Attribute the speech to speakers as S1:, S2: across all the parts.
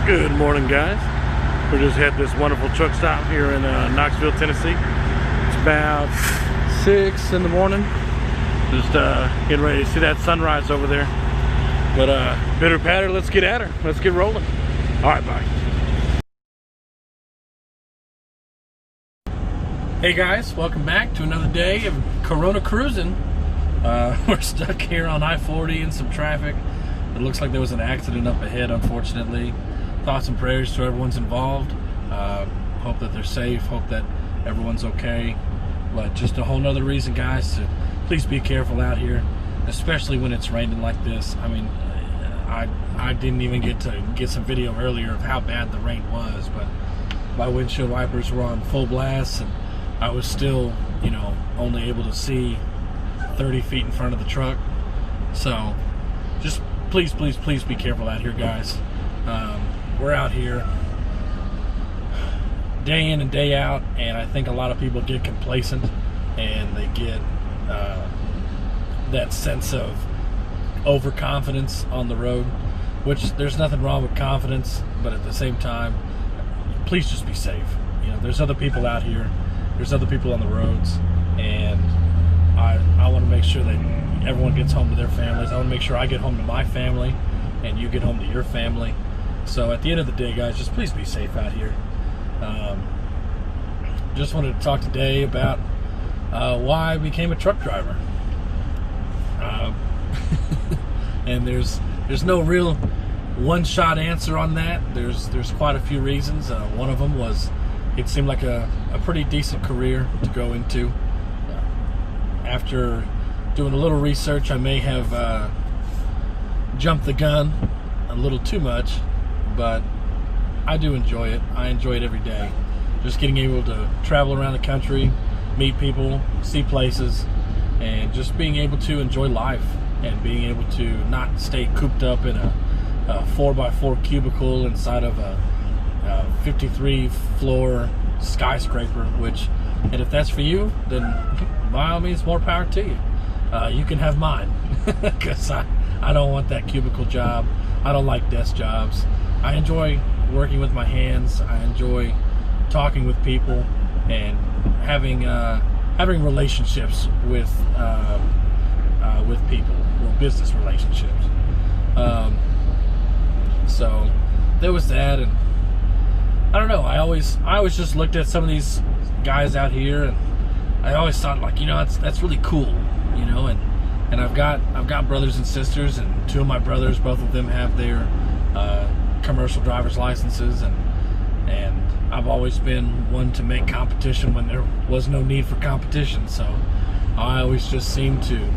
S1: Good morning, guys. We just had this wonderful truck stop here in Knoxville, Tennessee. It's about 6 in the morning. Just getting ready to see that sunrise over there. But bitter patter, let's get at her. Let's get rolling. All right, bye. Hey guys, welcome back to another day of Corona cruising. We're stuck here on I-40 in some traffic. It looks like there was an accident up ahead, unfortunately. Thoughts and prayers to everyone's involved. Hope that they're safe, hope that everyone's okay. But just a whole nother reason, guys, to please be careful out here, especially when it's raining like this. I mean, I didn't even get to get some video earlier of how bad the rain was, but my windshield wipers were on full blast, and I was still, you know, only able to see 30 feet in front of the truck. So just please be careful out here, guys. We're out here day in and day out, and I think a lot of people get complacent and they get that sense of overconfidence on the road, which there's nothing wrong with confidence, but at the same time, please just be safe. You know, there's other people out here, there's other people on the roads, and I want to make sure that everyone gets home to their families. I want to make sure I get home to my family and you get home to your family. So at the end of the day, guys, just please be safe out here. Just wanted to talk today about why I became a truck driver. And there's no real one-shot answer on that. There's quite a few reasons. One of them was it seemed like a pretty decent career to go into. After doing a little research, I may have jumped the gun a little too much, but I do enjoy it. I enjoy it every day. Just getting able to travel around the country, meet people, see places, and just being able to enjoy life and being able to not stay cooped up in a 4x4 cubicle inside of a 53-floor skyscraper, which, and if that's for you, then by all means, more power to you. You can have mine, because I don't want that cubicle job. I don't like desk jobs. I enjoy working with my hands. I enjoy talking with people and having relationships with people, or business relationships. So there was that, and I don't know. I always just looked at some of these guys out here, and I always thought, like, you know, that's really cool, you know, and I've got brothers and sisters, and two of my brothers, both of them have their commercial driver's licenses, and I've always been one to make competition when there was no need for competition. So I always just seem to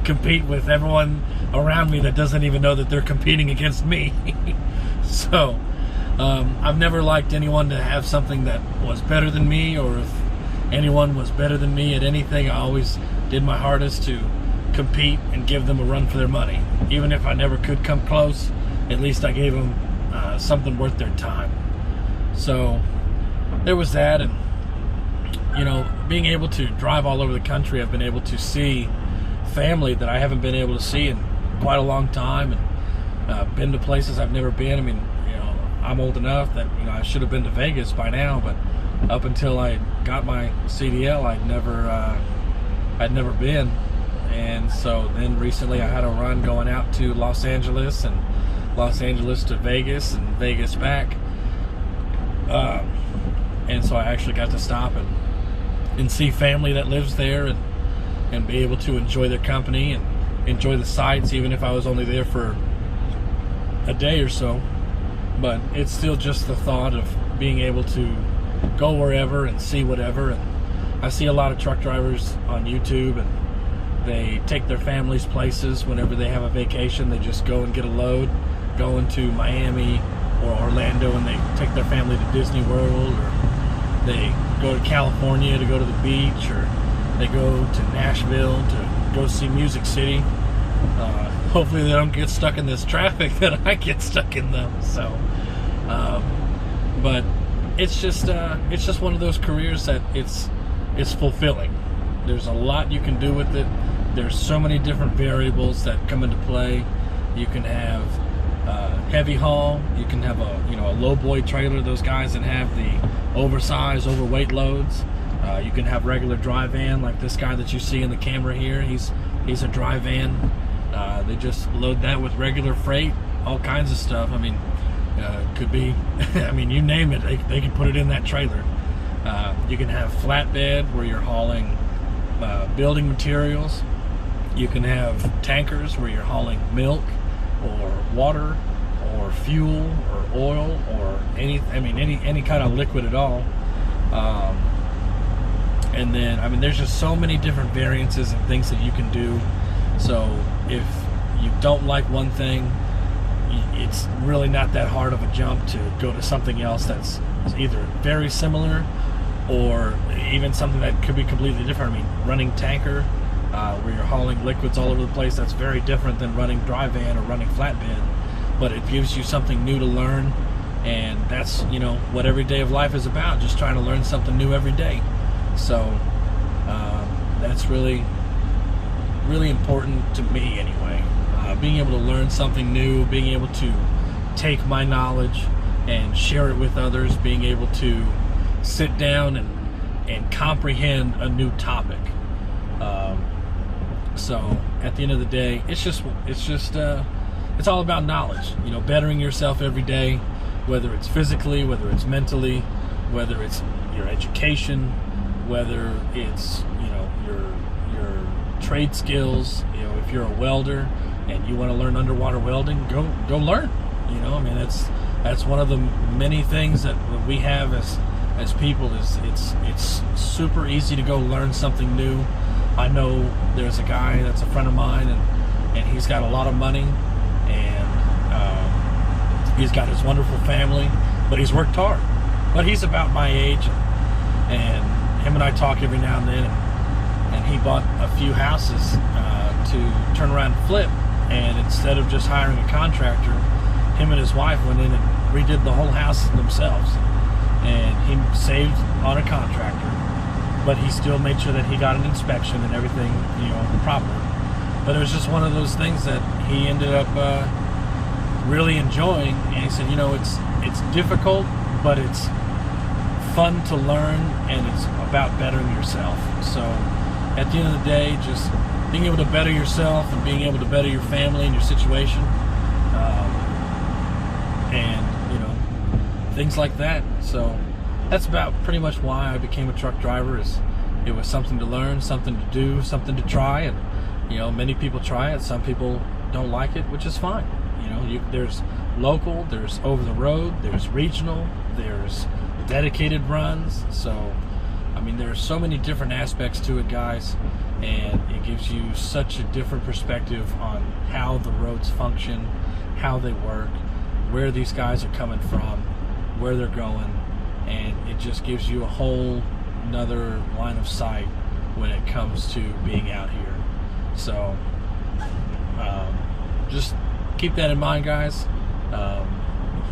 S1: compete with everyone around me that doesn't even know that they're competing against me. So I've never liked anyone to have something that was better than me, or if anyone was better than me at anything, I always did my hardest to compete and give them a run for their money. Even if I never could come close, at least I gave them something worth their time. So there was that, and you know, being able to drive all over the country, I've been able to see family that I haven't been able to see in quite a long time, and been to places I've never been. I mean, you know, I'm old enough that, you know, I should have been to Vegas by now, but up until I got my CDL, I'd never been. And so then recently I had a run going out to Los Angeles, and Los Angeles to Vegas, and Vegas back. And so I actually got to stop and see family that lives there, and be able to enjoy their company and enjoy the sights, even if I was only there for a day or so. But it's still just the thought of being able to go wherever and see whatever. And I see a lot of truck drivers on YouTube, and they take their families places whenever they have a vacation. They just go and get a load, go into Miami or Orlando, and they take their family to Disney World, or they go to California to go to the beach, or they go to Nashville to go see Music City. Hopefully they don't get stuck in this traffic that I get stuck in, though. So, but it's just one of those careers that it's fulfilling. There's a lot you can do with it. There's so many different variables that come into play. You can have heavy haul. You can have a low boy trailer, those guys that have the oversized, overweight loads. You can have regular dry van like this guy that you see in the camera here. He's a dry van. They just load that with regular freight, all kinds of stuff. I mean, could be, I mean, you name it, they can put it in that trailer. You can have flatbed where you're hauling building materials. You can have tankers where you're hauling milk or water or fuel or oil or any kind of liquid at all. And then, I mean, there's just so many different variances and things that you can do. So if you don't like one thing, it's really not that hard of a jump to go to something else that's either very similar or even something that could be completely different. I mean, running tanker, where you're hauling liquids all over the place, that's very different than running dry van or running flatbed. But it gives you something new to learn, and that's, you know, what every day of life is about, just trying to learn something new every day. So that's really important to me anyway. Being able to learn something new, being able to take my knowledge and share it with others, being able to sit down and comprehend a new topic. So at the end of the day, it's all about knowledge, you know, bettering yourself every day, whether it's physically, whether it's mentally, whether it's your education, whether it's, you know, your trade skills. You know, if you're a welder and you want to learn underwater welding, go learn. You know, I mean, that's one of the many things that we have as people, is it's super easy to go learn something new. I know there's a guy that's a friend of mine, and he's got a lot of money, and he's got his wonderful family, but he's worked hard. But he's about my age, and him and I talk every now and then, and he bought a few houses to turn around and flip, and instead of just hiring a contractor, him and his wife went in and redid the whole house themselves, and he saved on a contractor, but he still made sure that he got an inspection and everything, you know, proper. But it was just one of those things that he ended up really enjoying, and he said, you know, it's difficult, but it's fun to learn, and it's about bettering yourself. So at the end of the day, just being able to better yourself and being able to better your family and your situation, and, you know, things like that. So that's about pretty much why I became a truck driver. Is it was something to learn, something to do, something to try. And, you know, many people try it, some people don't like it, which is fine. You know, there's local, there's over the road, there's regional, there's dedicated runs. So I mean, there's so many different aspects to it, guys, and it gives you such a different perspective on how the roads function, how they work, where these guys are coming from, where they're going, and it just gives you a whole another line of sight when it comes to being out here. So just keep that in mind, guys.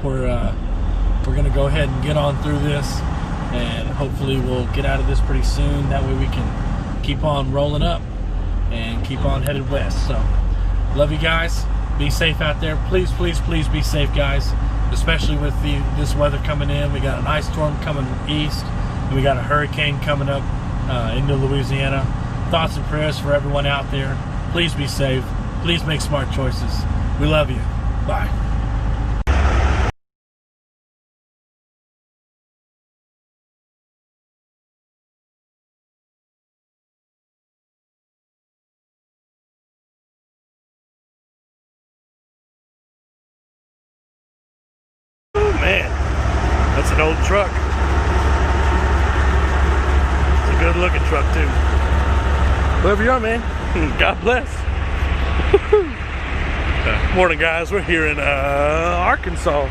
S1: We're gonna go ahead and get on through this, and hopefully we'll get out of this pretty soon. That way we can keep on rolling up and keep on headed west. So love you guys. Be safe out there. Please, please, please be safe, guys, especially with this weather coming in. We got an ice storm coming east, and we got a hurricane coming up into Louisiana. Thoughts and prayers for everyone out there. Please be safe. Please make smart choices. We love you. Bye. Man, that's an old truck. It's a good looking truck too. Whoever you are, man, God bless. Morning, guys. We're here in Arkansas,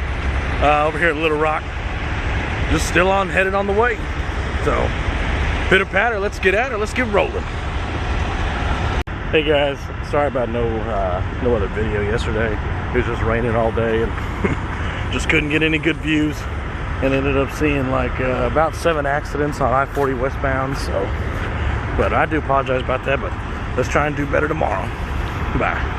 S1: over here at Little Rock. Just still on, headed on the way. So, pitter patter, let's get at it. Let's get rolling. Hey guys, sorry about no other video yesterday. It was just raining all day and just couldn't get any good views, and ended up seeing like about 7 accidents on I-40 westbound. So, but I do apologize about that, but let's try and do better tomorrow. Bye.